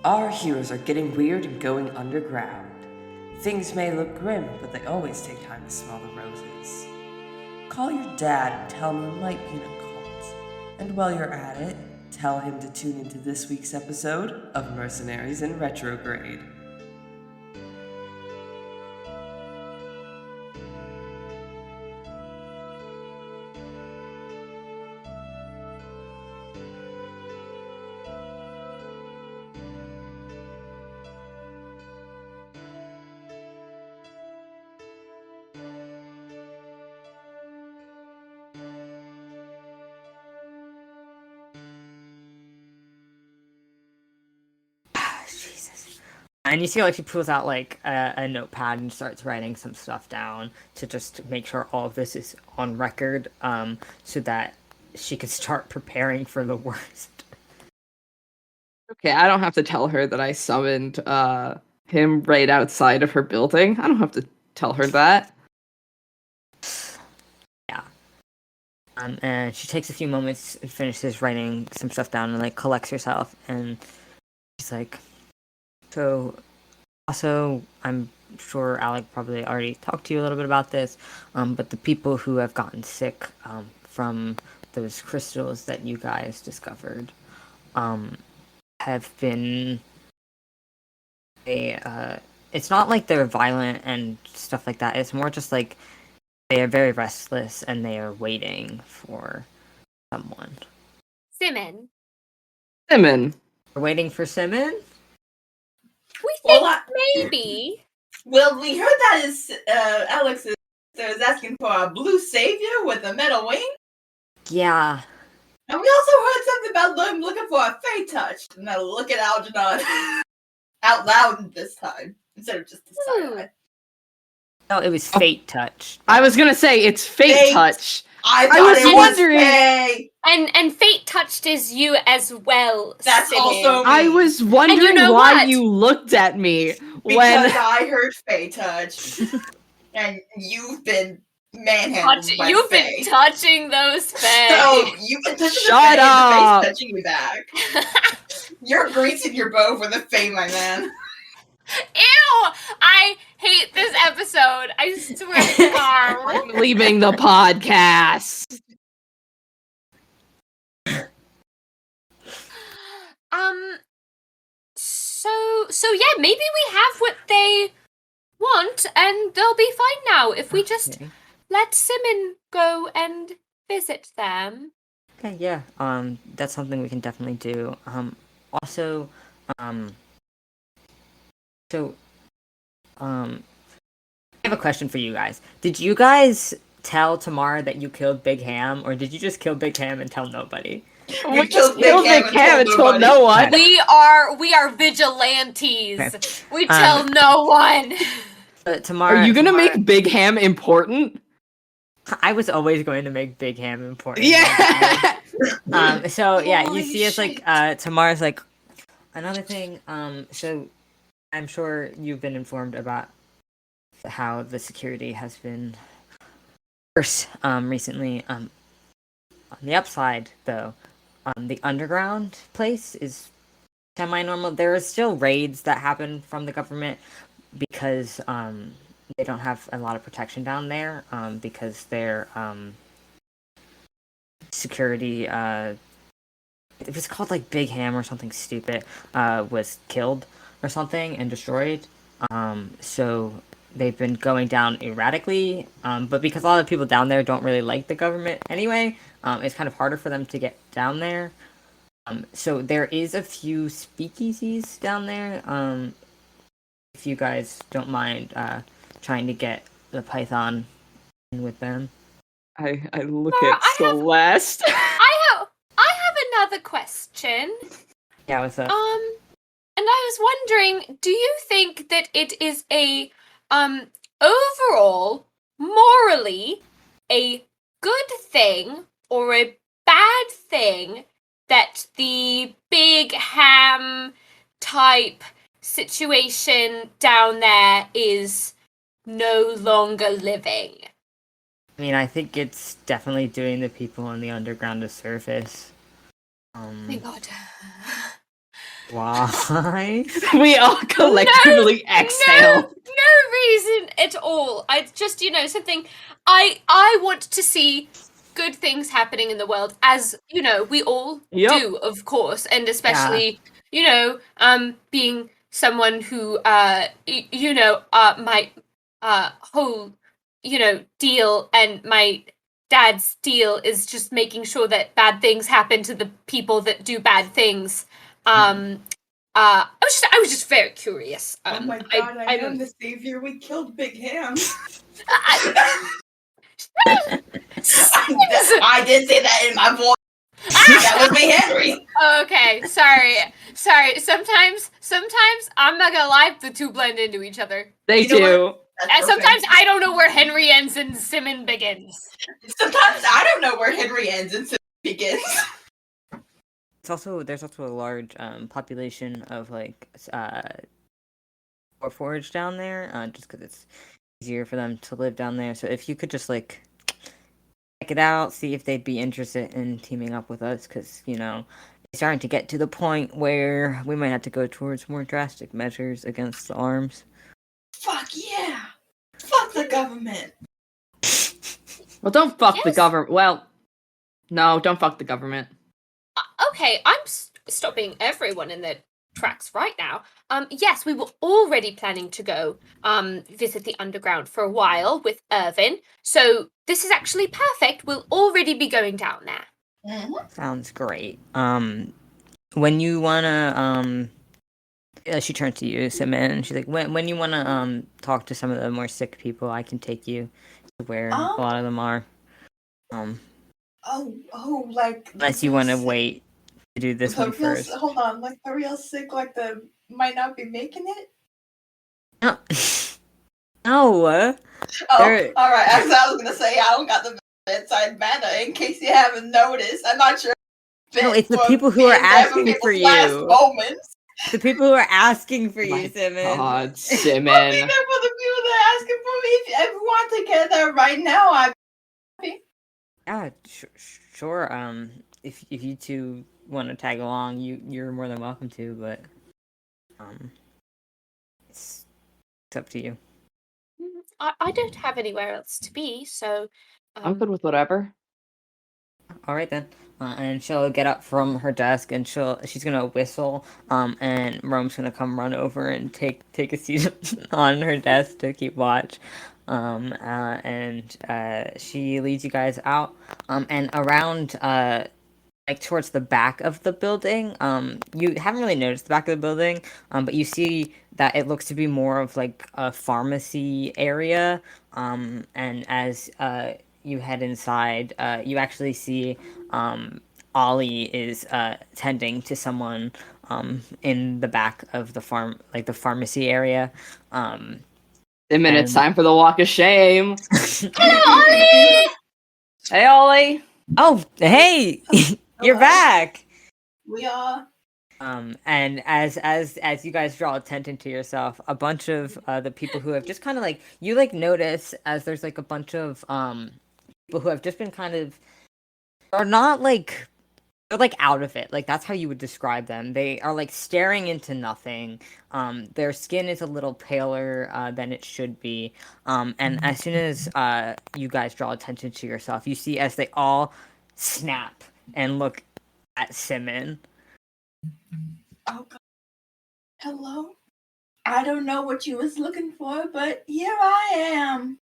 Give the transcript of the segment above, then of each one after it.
Our heroes are getting weird and going underground. Things may look grim, but they always take time to smell the roses. Call your dad and tell him you might be in a cult. And while you're at it, tell him to tune into this week's episode of Mercenaries in Retrograde. Jesus. And you see, like, she pulls out, like, a notepad and starts writing some stuff down to just make sure all of this is on record, so that she can start preparing for the worst. Okay, I don't have to tell her that I summoned him right outside of her building. I don't have to tell her that. Yeah. And she takes a few moments and finishes writing some stuff down and, like, collects herself, and she's like, so, also, I'm sure Alec probably already talked to you a little bit about this, but the people who have gotten sick from those crystals that you guys discovered have been it's not like they're violent and stuff like that. It's more just like they are very restless and they are waiting for someone. Simmon. Simmon. We're waiting for Simmon? We think maybe. Well, we heard that Alex is asking for a blue savior with a metal wing. Yeah. And we also heard something about them looking for a fey touch. Now look at Algernon out loud this time instead of just the side. No, it was Fate Touch. I was gonna say it's Fate Touch. I was wondering. And Fate touched is you as well. That's Simmon. also me. I was wondering why you looked at me because I heard Fey touch, and you've been manhandled by You've Faye. been touching those Faye. So you've been touching Shut the Faye up. and the Faye's touching you back. You're greasing your bow for the Faye, my man. Ew! I hate this episode. I swear to God. I'm leaving the podcast. So yeah, maybe we have what they want, and they'll be fine now if we just let Simmon go and visit them. Okay, yeah. That's something we can definitely do. Also, I have a question for you guys. Did you guys tell Tamara that you killed Big Ham, or did you just kill Big Ham and tell nobody? We killed Big Ham and told no one. We are vigilantes. Okay. We tell no one. Tamara, are you gonna make Big Ham important? I was always going to make Big Ham important. Yeah. So yeah, you see, it's like Tamara's like another thing. So I'm sure you've been informed about how the security has been worse recently. On the upside, though, the underground place is semi-normal. There are still raids that happen from the government because they don't have a lot of protection down there because their security, it was called like Big Ham or something stupid, was killed or something and destroyed. So they've been going down erratically, but because a lot of people down there don't really like the government anyway, it's kind of harder for them to get down there. So there is a few speakeasies down there. If you guys don't mind trying to get the Python in with them. I look at Celeste. I have another question. Yeah, what's up? And I was wondering, do you think that it is a overall morally a good thing or a bad thing that the Big Ham type situation down there is no longer living? I mean, I think it's definitely doing the people in the underground a service. Thank God. Why? We all collectively exhale. No reason at all. I just, something I want to see good things happening in the world, as we all Yep. do, of course, and especially being someone who my whole deal and my dad's deal is just making sure that bad things happen to the people that do bad things. I was just very curious. Oh my god, I am the savior. We killed Big Ham. I didn't say that in my voice. That was me, Henry. Okay, sorry. Sometimes I'm not gonna lie, the two blend into each other. They do. And sometimes I don't know where Henry ends and Simmon begins. Sometimes I don't know where Henry ends and Simmon begins. There's also a large population of Warforged down there, just because it's easier for them to live down there. So if you could just check it out, see if they'd be interested in teaming up with us, because it's starting to get to the point where we might have to go towards more drastic measures against the arms. Fuck yeah! Fuck the government! Well, don't fuck the government. Well, no, don't fuck the government. Okay, I'm stopping everyone in their tracks right now. Yes, we were already planning to go visit the underground for a while with Irvin, so this is actually perfect. We'll already be going down there. Mm-hmm. Sounds great. When you wanna she turns to you, Simmon, and she's like, when you wanna talk to some of the more sick people, I can take you to where a lot of them are. Like unless you want to wait to do this one first. Hold on, like the real sick, like the might not be making it. No. Oh, alright. I was gonna say I don't got the bedside manner in case you haven't noticed. I'm not sure. No, it's the people who are asking for you. Moments. The people who are asking for you, Simmon. God, Simmon. I'll be there for the people that are asking for me. If everyone together right now, I'm happy. Yeah, sure. If you two want to tag along, you're more than welcome to. But it's up to you. I don't have anywhere else to be, so I'm good with whatever. All right then. And she'll get up from her desk and she's gonna whistle. And Rome's gonna come run over and take a seat on her desk to keep watch. And she leads you guys out. And around towards the back of the building. You haven't really noticed the back of the building. But you see that it looks to be more of like a pharmacy area. And as you head inside, you actually see Ollie is tending to someone in the back of the the pharmacy area. Simmon, it's time for the walk of shame. hello, Ollie. Hey, Ollie. Oh, hey, you're back. We are. And as you guys draw attention to yourself, a bunch of the people who have just kind of you notice as there's a bunch of people who have just been are not they're out of it. That's how you would describe them. They are staring into nothing. Their skin is a little paler than it should be. And as soon as you guys draw attention to yourself, you see as they all snap and look at Simmon. Oh God. Hello. I don't know what you was looking for, but here I am.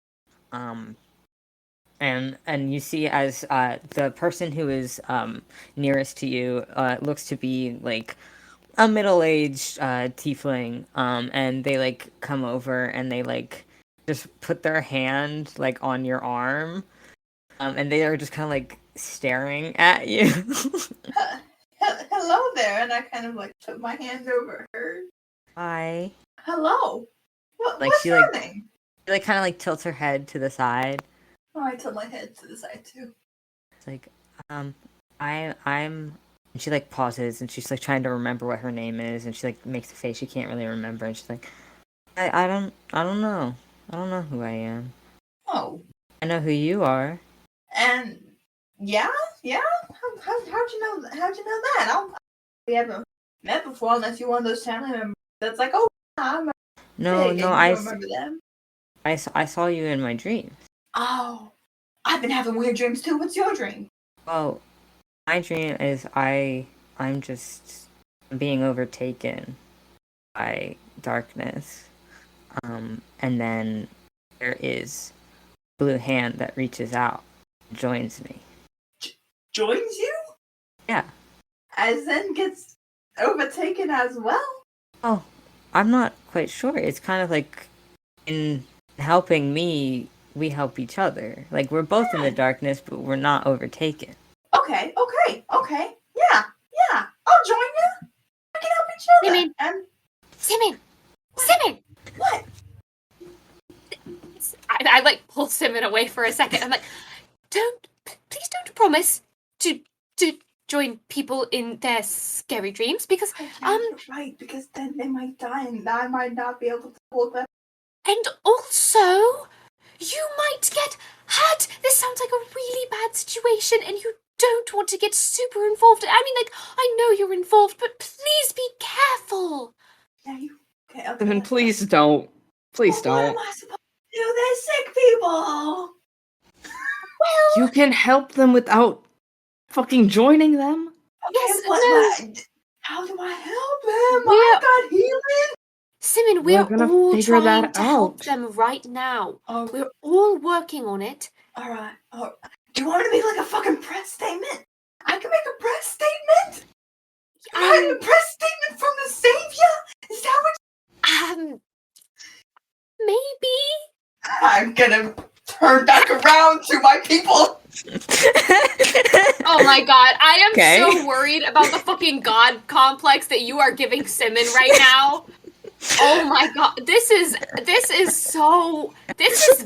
And you see as the person who is nearest to you looks to be a middle-aged tiefling, and they come over and they just put their hand on your arm, and they are just kind of staring at you. Hello there, and I kind of put my hand over her. Hi. Hello. What's your name? She kind of tilts her head to the side. Oh, I tilt my head to the side too. It's I'm. And she pauses and she's trying to remember what her name is, and she makes a face she can't really remember, and she's I don't know. I don't know who I am. Oh. I know who you are. And yeah. How'd you know that? We haven't met before, unless you're one of those family members that's like, oh, I'm No, big, no, and you don't remember them. I saw you in my dream. Oh, I've been having weird dreams too. What's your dream? Well, my dream is I'm just being overtaken by darkness. And then there is a blue hand that reaches out and joins me. Joins you? Yeah. As in gets overtaken as well? Oh, I'm not quite sure. It's kind of like in helping me, we help each other. Like we're both in the darkness, but we're not overtaken. Okay. Yeah. I'll join you. We can help each other. Simmon. Simmon! Simmon! What? I like pull Simmon away for a second. I'm like, please don't promise to join people in their scary dreams because You're right, because then they might die and I might not be able to hold them. and also you might get hurt. This sounds like a really bad situation and you don't want to get super involved. I mean, like, I know you're involved, but please be careful. Yeah, you. Okay. Simmon, please don't. Please What don't. am I supposed to do? They're sick people. You can help them without fucking joining them. Yes, How do I help them? We're- I got healing. Simmon, We're we're gonna all figure trying that to help out. them right now. Oh, We're all working on it. all right. Do you want me to make like a fucking press statement? I can make a press statement. A press statement from the savior. Is that what? Maybe. I'm gonna turn back around to my people. Oh my god, I am Okay. so worried about the fucking god complex that you are giving Simmon right now. Oh my god, this is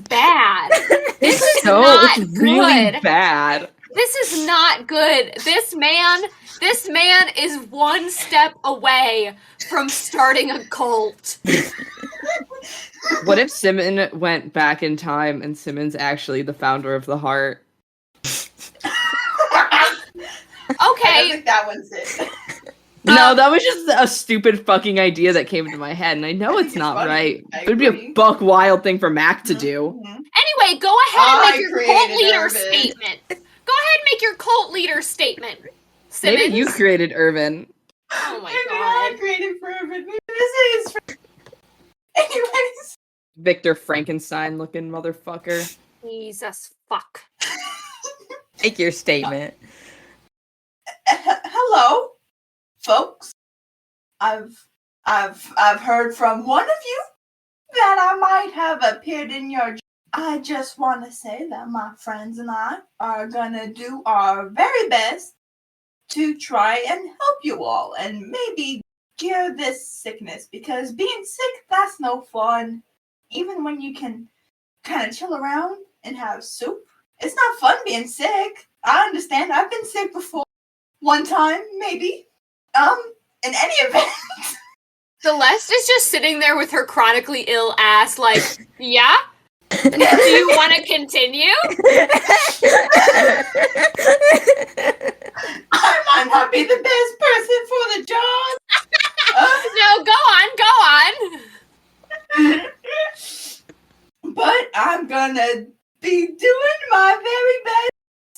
bad. This is not it's really good. bad. This is not good. This man is one step away from starting a cult. What if Simmon went back in time and Simmon's actually the founder of the heart? I don't Okay, think that one's it. No, that was just a stupid fucking idea that came into my head, and I know I think it's it's not funny. right. I It would be agree. a buck wild thing for Mac to do. Mhm. anyway, go ahead and I make your cult created leader Irvin. statement. Go ahead and make your cult leader statement. Simmons. Maybe you created Irvin. Oh my Maybe I god. created for it. Maybe this is. Anyways. Victor Frankenstein looking motherfucker. Jesus fuck. Make your statement. Hello, folks. I've heard from one of you that I might have appeared in your. I just want to say that my friends and I are gonna do our very best to try and help you all, and maybe cure this sickness, because being sick, that's no fun. Even when you can kind of chill around and have soup, it's not fun being sick. I understand. I've been sick before. One time, maybe. In any event. Celeste is just sitting there with her chronically ill ass, like, yeah? Do you want to continue? I might not be the best person for the job. No, go on. But I'm gonna be doing my very best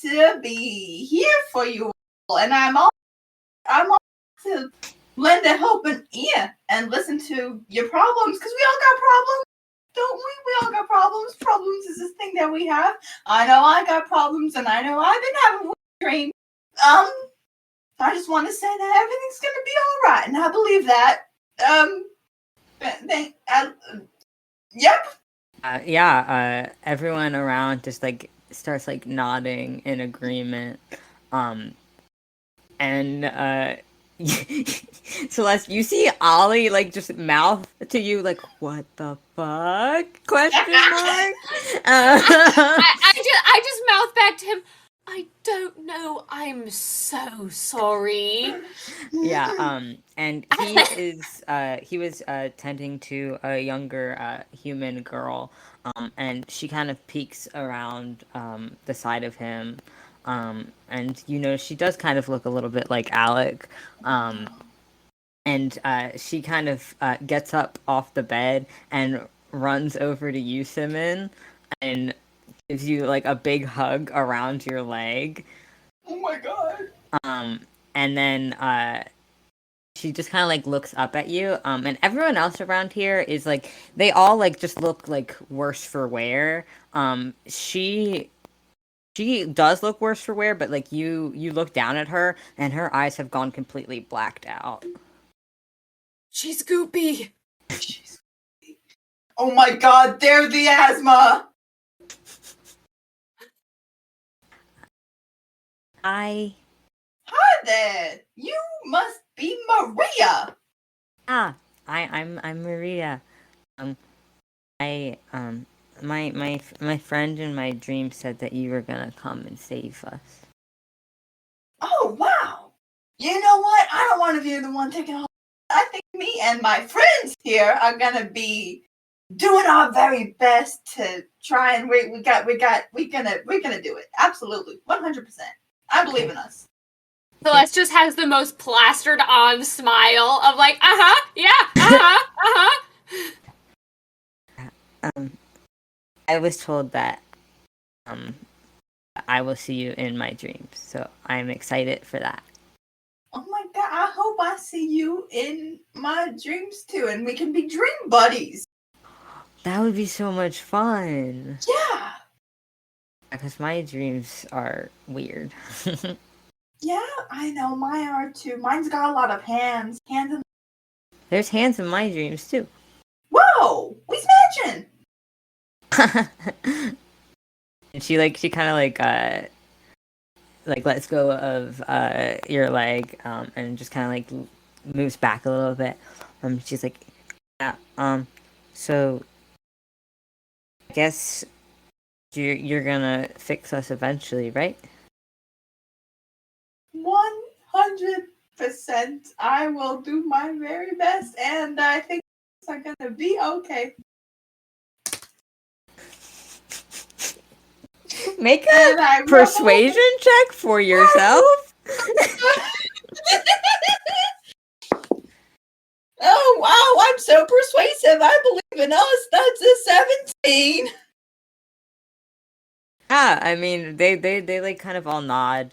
to be here for you all. And I'm all to lend a helping ear and listen to your problems, because we all got problems, don't we? We all got problems. Problems is this thing that we have. I know I got problems, and I know I've been having weird dreams. I just want to say that everything's gonna be all right, and I believe that. Yep. Everyone around just like starts like nodding in agreement. Celeste, you see Ollie like just mouth to you like, "What the fuck?" Question mark. I just mouth back to him. I don't know. I'm so sorry. Yeah. And he was tending to a younger human girl. And she kind of peeks around the side of him. And she does kind of look a little bit like Alec. and she kind of gets up off the bed and runs over to you, Simmon, and gives you like a big hug around your leg. Oh my god. And then she just kind of like looks up at you. And everyone else around here is like they all like just look like worse for wear. She does look worse for wear, but like you look down at her and her eyes have gone completely blacked out. She's goopy. Oh my god, they're the asthma! Hi there! You must be Maria! I'm Maria. My friend in my dream said that you were gonna come and save us. Oh, wow! You know what? I don't want to be the one taking home. I think me and my friends here are gonna be doing our very best to try and we're gonna do it. Absolutely. 100%. I believe in us. Celeste just has the most plastered on smile of like, yeah, I was told that I will see you in my dreams, so I'm excited for that. Oh my god, I hope I see you in my dreams too, and we can be dream buddies. That would be so much fun. Yeah. Because my dreams are weird. Yeah, I know, mine are too. Mine's got a lot of hands. There's hands in my dreams too. Whoa! We smashing! And she kind of like lets go of your leg and just kind of like moves back a little bit. She's like, yeah, so I guess you're gonna fix us eventually, right? 100%. I will do my very best, and I think are gonna be okay. Make a persuasion check for yourself. Oh wow, I'm so persuasive. I believe in us. That's a 17. Yeah, I mean they like kind of all nod.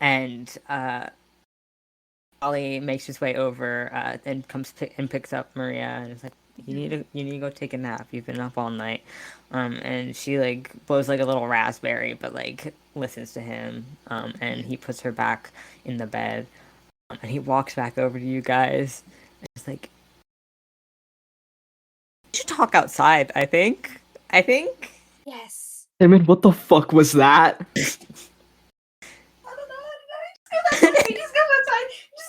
And Ollie makes his way over and picks up Maria and is like, you need to go take a nap. You've been up all night. And she like blows like a little raspberry, but like listens to him. And he puts her back in the bed. And he walks back over to you guys. And it's like, we should talk outside. I think. yes. Simmon, what the fuck was that? I don't know. He just goes outside. He's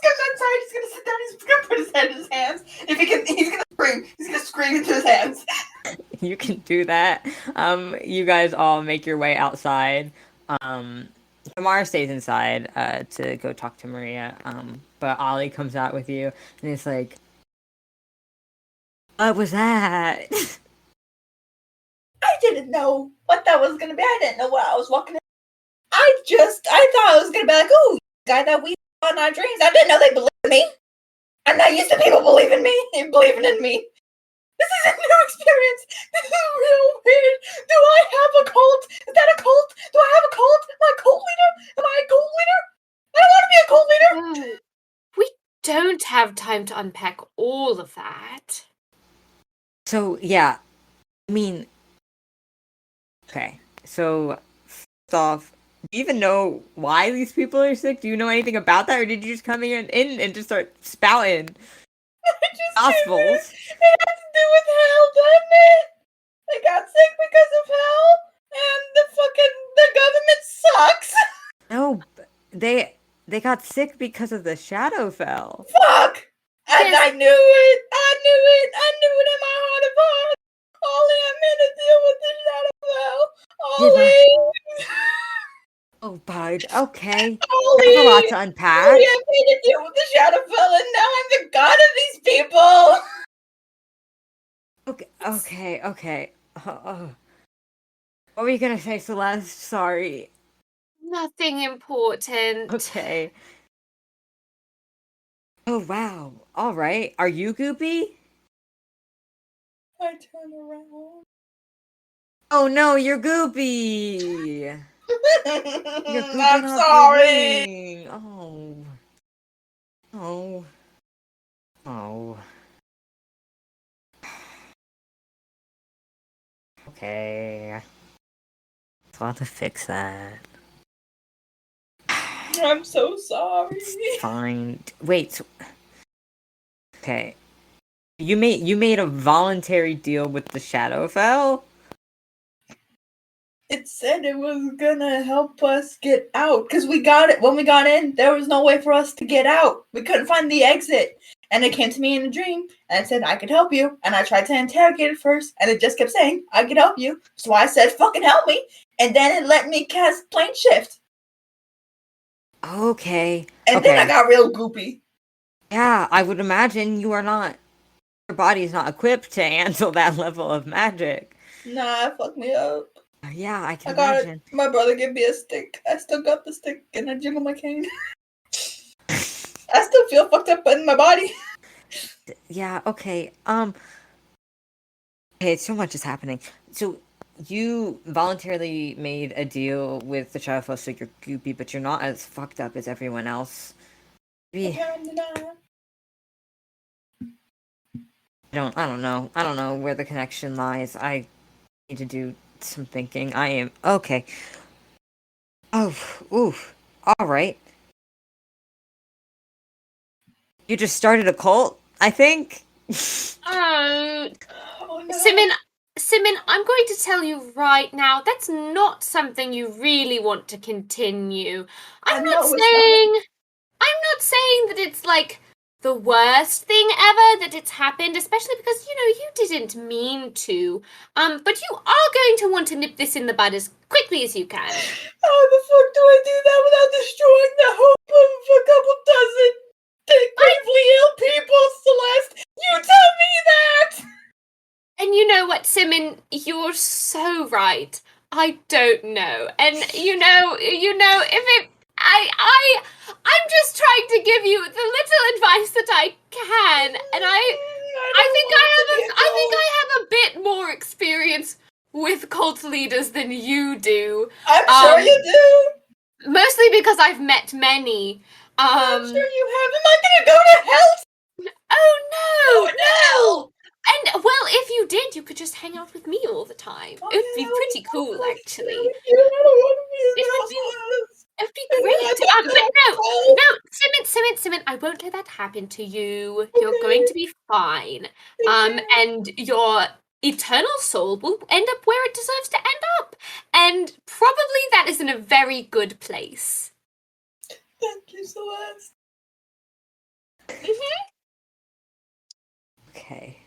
gonna sit down. He's gonna put his head in his hands. If he can, he's gonna scream. He's gonna scream into his hands. You can do that. You guys all make your way outside. Tamara stays inside to go talk to Maria. But Ollie comes out with you and it's like, what was that? I didn't know what that was gonna be. I didn't know what I was walking in. I thought it was gonna be like, oh, guy that we saw in our dreams. I didn't know they believed in me. I'm not used to people believing in me. This is a new experience. This is real weird. Do I have a cult? Is that a cult? Do I have a cult? Am I a cult leader? I don't want to be a cult leader. Oh, we don't have time to unpack all of that. So, yeah. I mean, okay. So, first off, do you even know why these people are sick? Do you know anything about that? Or did you just come in and just start spouting gospels? It has to do with hell, doesn't it? They got sick because of hell, and the government sucks. No, they got sick because of the Shadowfell. Fuck! And I knew it in my heart of hearts. Ollie, I'm in to deal with the Shadowfell. Ollie! Oh, bud, okay. Ollie! There's a lot to unpack. Ollie, I'm in to deal with the Shadowfell, and now I'm the god of these people! Okay. What were you gonna say, Celeste? Sorry. Nothing important. Okay. Oh, wow. All right. Are you Goopy? I turn around. Oh, no, you're Goopy. You're gooping I'm off your sorry. wing. Oh. Oh. Oh. Okay. I'll have to fix that. I'm so sorry. It's fine. Wait. Okay. You made a voluntary deal with the Shadowfell? It said it was gonna help us get out because we got it when we got in. There was no way for us to get out. We couldn't find the exit, and it came to me in a dream and it said I could help you. And I tried to interrogate it first, and it just kept saying I could help you. So I said, "Fucking help me!" And then it let me cast plane shift, Okay. and then I got real goopy. Yeah, I would imagine your body is not equipped to handle that level of magic. Nah, it fucked me up. Yeah, I can I got imagine. it. My brother gave me a stick. I still got the stick, and I jiggle my cane. I still feel fucked up in my body. Yeah, okay. Okay, so much is happening. So you voluntarily made a deal with the Shadowfell, so you're goopy, but you're not as fucked up as everyone else. Maybe I don't know. I don't know where the connection lies. I need to do some thinking. I am okay. Oh, oof. All right. You just started a cult, I think. Oh, Oh no. Simmon, I'm going to tell you right now, that's not something you really want to continue. I'm not saying that it's like the worst thing ever that it's happened, especially because you didn't mean to. But you are going to want to nip this in the bud as quickly as you can. How the fuck do I do that without destroying the hope of a couple dozen gravely ill people, Celeste? You tell me that! And you know what, Simmon, you're so right. I don't know. And if it I'm just trying to give you the little advice that I can. And I think I have a bit more experience with cult leaders than you do. I'm sure you do. Mostly because I've met many. I'm sure you have. Am I gonna go to hell? Oh no! No! And well, if you did, you could just hang out with me all the time. Oh, It would be yeah, pretty cool, actually. I don't want to be It in would be this. It'd be great. But no, Simmon, I won't let that happen to you. You're going to be fine. And your eternal soul will end up where it deserves to end up. And probably that is in a very good place. Thank you, Celeste. Mm-hmm. Okay.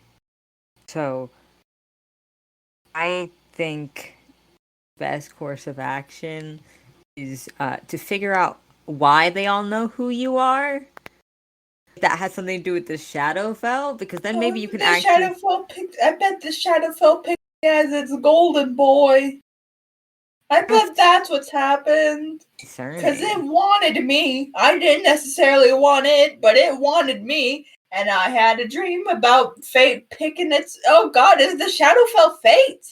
So I think best course of action is to figure out why they all know who you are. That has something to do with the Shadowfell, because then maybe you can actually. I bet the Shadowfell picked me as its golden boy. I bet that's what's happened. Because it wanted me. I didn't necessarily want it, but it wanted me. And I had a dream about fate picking its. Oh God, is the Shadowfell fate?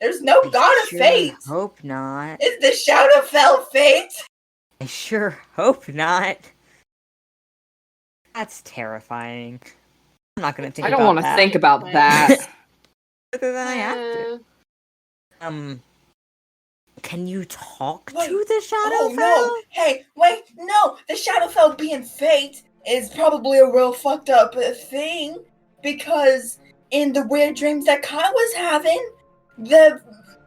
There's no god of fate. I hope not. Is the Shadowfell fate? I sure hope not. That's terrifying. I'm not gonna think I about don't want to that. think about that. Other than I have to. Can you talk to the Shadowfell? Oh no! Hey, wait, no! The Shadowfell being fate is probably a real fucked up thing, because in the weird dreams that Kai was having, the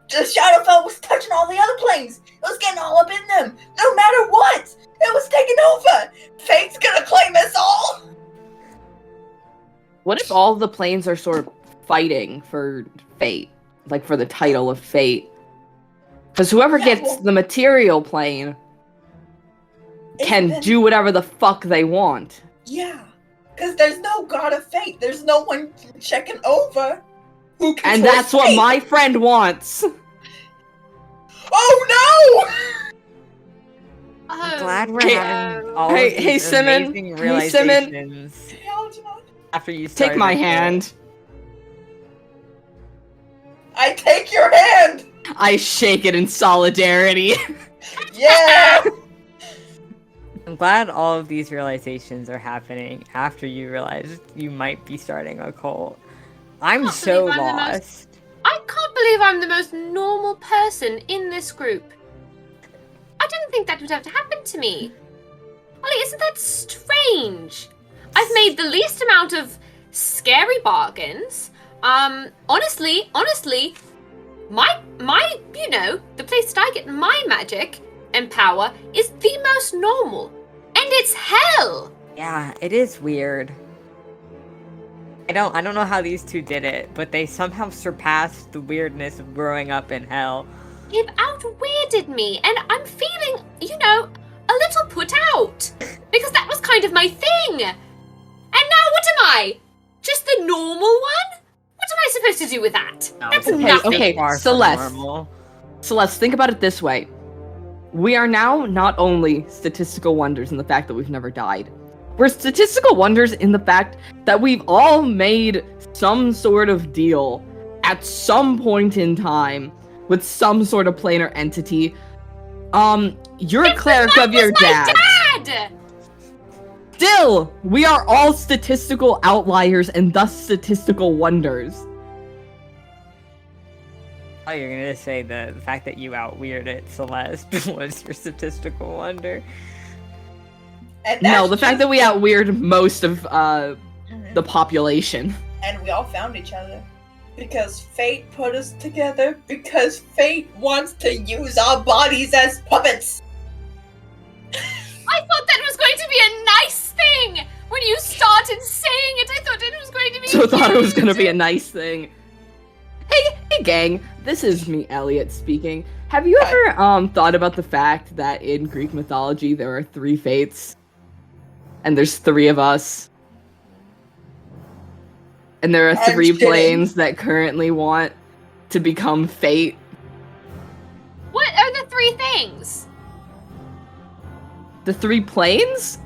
Shadowfell was touching all the other planes. It was getting all up in them. No matter what, it was taking over. Fate's gonna claim us all. What if all the planes are sort of fighting for fate, like for the title of fate? Because whoever gets the material plane can do whatever the fuck they want. Yeah, because there's no god of fate. There's no one checking over who controls And that's what fate. my friend wants. Oh I'm glad we're Hey, having all hey, of these hey, Simmon. amazing Hey, Simmon. realizations Hey, Algernon. after you started Take my a cult. hand. I take your hand. I shake it in solidarity. Yeah. I'm glad all of these realizations are happening after you realize you might be starting a cult. I'm Can't so believe I'm the most- lost. I can't believe I'm the most normal person in this group. I didn't think that would have to happen to me. Ollie, isn't that strange? I've made the least amount of scary bargains. Honestly, my, the place that I get my magic and power is the most normal. And it's hell! Yeah, it is weird. I don't know how these two did it, but they somehow surpassed the weirdness of growing up in hell. You've out-weirded me, and I'm feeling, a little put out. Because that was kind of my thing. And now what am I? Just the normal one? What am I supposed to do with that? No, That's it's nothing. okay. far from Celeste. normal. Celeste, think about it this way. We are now not only statistical wonders in the fact that we've never died. We're statistical wonders in the fact that we've all made some sort of deal at some point in time with some sort of planar entity. You're a cleric of your dad's. Dad! Still, we are all statistical outliers and thus statistical wonders. Oh, you're gonna say the fact that you out-weirded Celeste was your statistical wonder. And No, that's the fact just- that we out-weird most of the population. And we all found each other. Because fate put us together. Because fate wants to use our bodies as puppets. I thought that was going to be a nice thing! When you started saying it, I thought it was going to be So thought it was gonna be a cute. nice thing. Hey gang, this is me, Elliot, speaking. Have you ever thought about the fact that in Greek mythology there are 3 fates? And there's 3 of us. And there are I'm 3 kidding. planes that currently want to become fate. What are the 3 things? The 3 planes?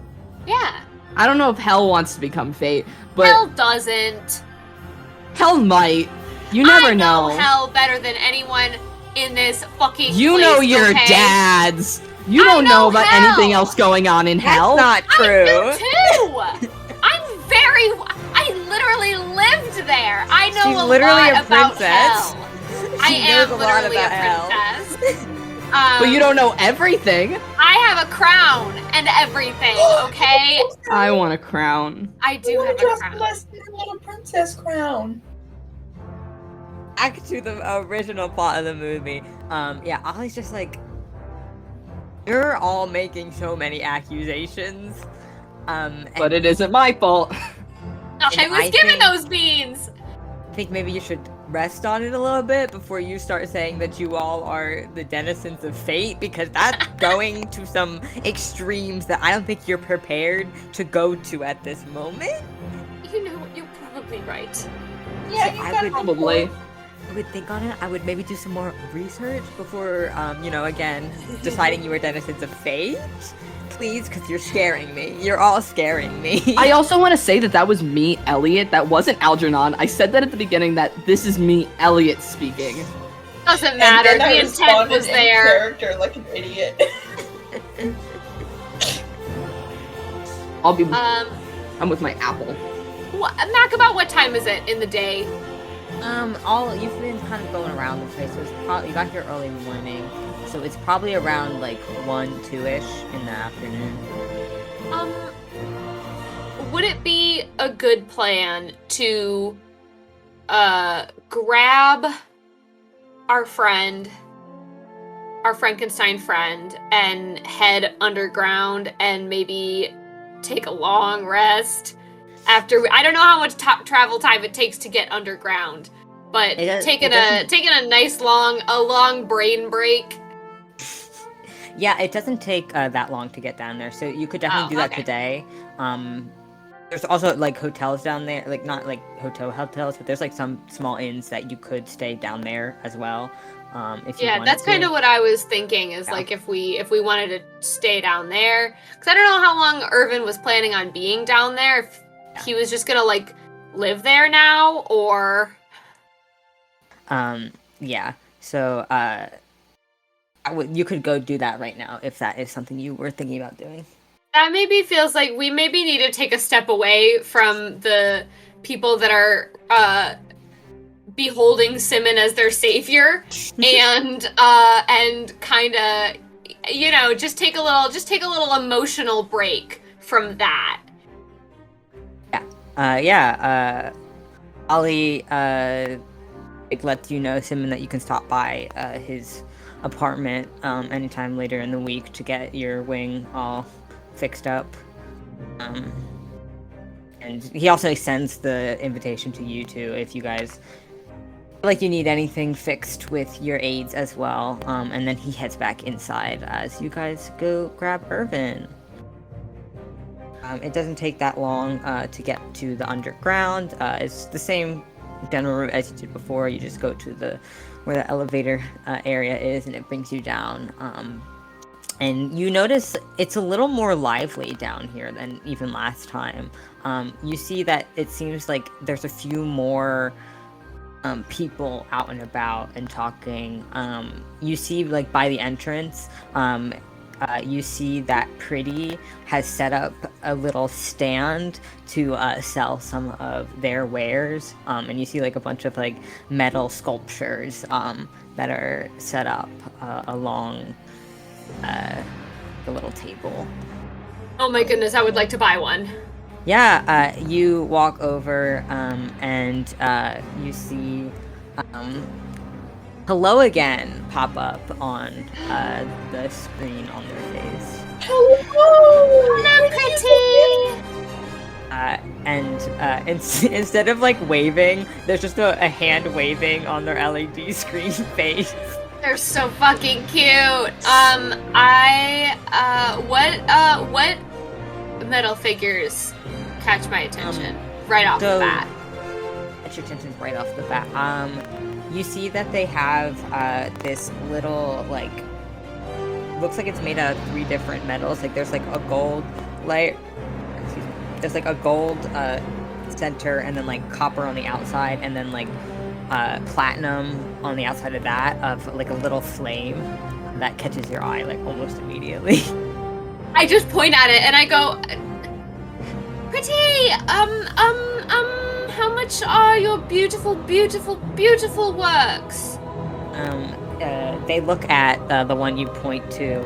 Yeah. I don't know if hell wants to become fate, but Hell doesn't. hell might. You never I know know. hell better than anyone in this fucking You place, know your okay? dads. You I don't know know about hell. anything else going on in hell. That's not true. I do too! I literally lived there! I know She's a literally lot a about princess. hell. She I am knows a lot literally a about hell. princess. But you don't know everything. I have a crown and everything, okay? I want a crown. I do have a dress crown. less than a little princess crown. Back to the original plot of the movie. Yeah, Ollie's just like, you're all making so many accusations. But it isn't my fault. I was I given think- those beans! I think maybe you should rest on it a little bit before you start saying that you all are the denizens of fate, because that's going to some extremes that I don't think you're prepared to go to at this moment. You know what, you're probably right. Yeah, you I got would- a Probably. point. I would think on it. I would maybe do some more research before, again, deciding you were denizens of fate. Please, because you're scaring me. You're all scaring me. I also want to say that was me, Elliot. That wasn't Algernon. I said that at the beginning that this is me, Elliot, speaking. Doesn't matter, And then I the intent responded was in there. character like an idiot. I'm with my apple. Mac, about what time is it in the day? You've been kind of going around the place. So it's probably, you got here early morning, so it's probably around like 1, 2-ish in the afternoon. Would it be a good plan to grab our Frankenstein friend, and head underground and maybe take a long rest after I don't know how much travel time it takes to get underground, but taking a nice long brain break. Yeah, it doesn't take that long to get down there, so you could definitely do that okay. today. There's also like hotels down there, like not like hotels, but there's like some small inns that you could stay down there as well. If you Yeah, wanted that's kind to. of what I was thinking. Is Yeah. like if we wanted to stay down there, because I don't know how long Irvin was planning on being down there. If he was just gonna like live there now, or Yeah. So you could go do that right now if that is something you were thinking about doing. that maybe feels like we maybe need to take a step away from the people that are beholding Simmon as their savior, and kind of, you know, just take a little emotional break from that. Ollie lets you know, Simmon, that you can stop by his apartment anytime later in the week to get your wing all fixed up. And he also sends the invitation to you too if you guys like you need anything fixed with your aides as well. And then he heads back inside as you guys go grab Irvin. It doesn't take that long to get to the underground. It's the same general route as you did before. You just go to where the elevator area is, and it brings you down. And you notice it's a little more lively down here than even last time. You see that it seems like there's a few more people out and about and talking. You see, like, by the entrance, you see that Pretty has set up a little stand to sell some of their wares. And you see, like, a bunch of, like, metal sculptures that are set up along the little table. Oh my goodness, I would like to buy one. Yeah, you walk over and you see hello again pop up on the screen on their face. Hello, Pretty. Instead of like waving, there's just a hand waving on their LED screen face. They're so fucking cute. What metal figures catch my attention right off the bat? Catch your attention right off the bat. You see that they have this little, like, looks like it's made out of 3 different metals. Like there's like a gold there's like a gold center, and then like copper on the outside, and then like platinum on the outside of that, of like a little flame that catches your eye like almost immediately. I just point at it and I go, Pretty, how much are your beautiful, beautiful, beautiful works? They look at the one you point to,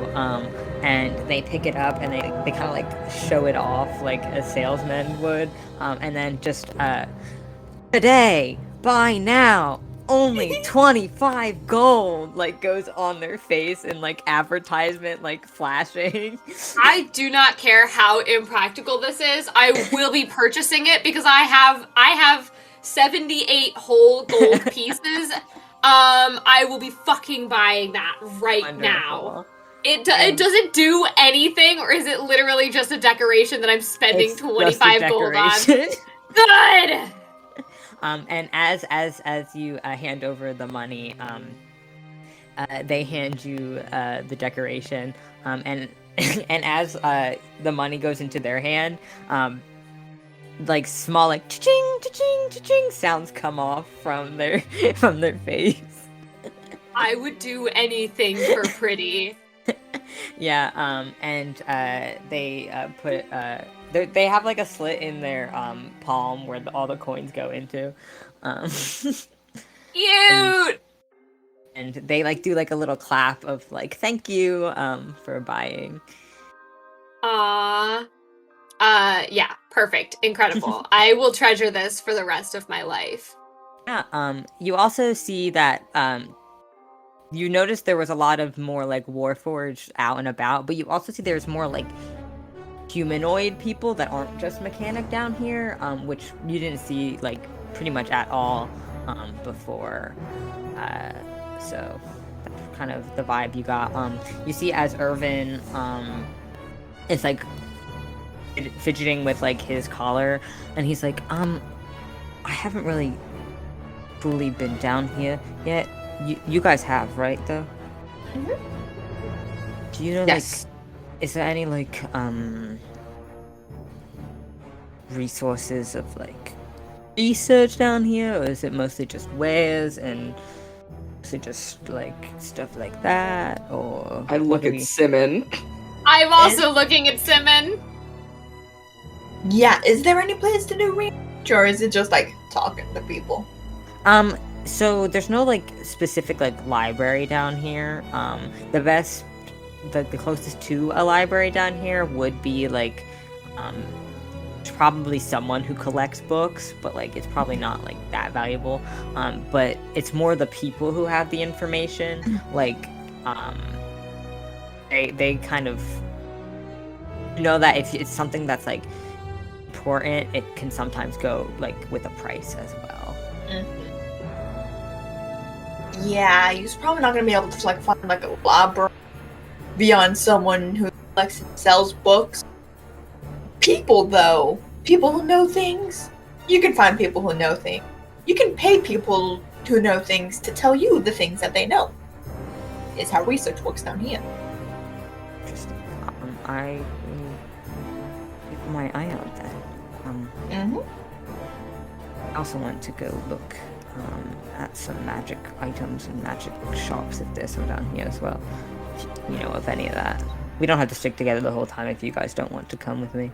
and they pick it up and they kind of like show it off like a salesman would, and then just today, buy now, only 25 gold, like goes on their face in like advertisement, like flashing. I do not care how impractical this is. I will be purchasing it because I have 78 whole gold pieces. I will be fucking buying that right Wonderful. Now. It doesn't do anything, or is it literally just a decoration that I'm spending 25 gold on? Good. And as you hand over the money, they hand you the decoration, and as the money goes into their hand, like small like cha-ching, cha-ching, cha-ching sounds come off from their face. I would do anything for Pretty. Yeah, and they put they have like a slit in their palm where all the coins go into. Cute. And they like do like a little clap of like thank you for buying. Yeah, perfect, incredible. I will treasure this for the rest of my life. Yeah. You also see that you noticed there was a lot of more like Warforged out and about, but you also see there's more like humanoid people that aren't just mechanic down here, which you didn't see like pretty much at all before. So that's kind of the vibe you got. You see as Irvin is like fidgeting with like his collar, and he's like, I haven't really fully been down here yet. You guys have, right, though? Do you know, Yes. like, is there any, like, resources of, like, research down here, or is it mostly just wares and mostly just, like, stuff like that, or... I look at Simmon. I'm also looking at Simmon. Yeah, is there any place to do research, or is it just like talking to people? So there's no, like, specific, like, library down here. The closest to a library down here would be, like, probably someone who collects books, but, like, it's probably not, like, that valuable. But it's more the people who have the information. Like, they kind of know that if it's something that's, like, important, it can sometimes go, like, with a price as well. Yeah, you're probably not gonna be able to like find like a library beyond someone who collects and sells books. People though, people who know things, you can find people who know things. You can pay people who know things to tell you the things that they know. Is how research works down here. Interesting. I will keep my eye out then. I also want to go look at some magic items and magic shops if there's some down here as well. If you know of any of that. We don't have to stick together the whole time if you guys don't want to come with me.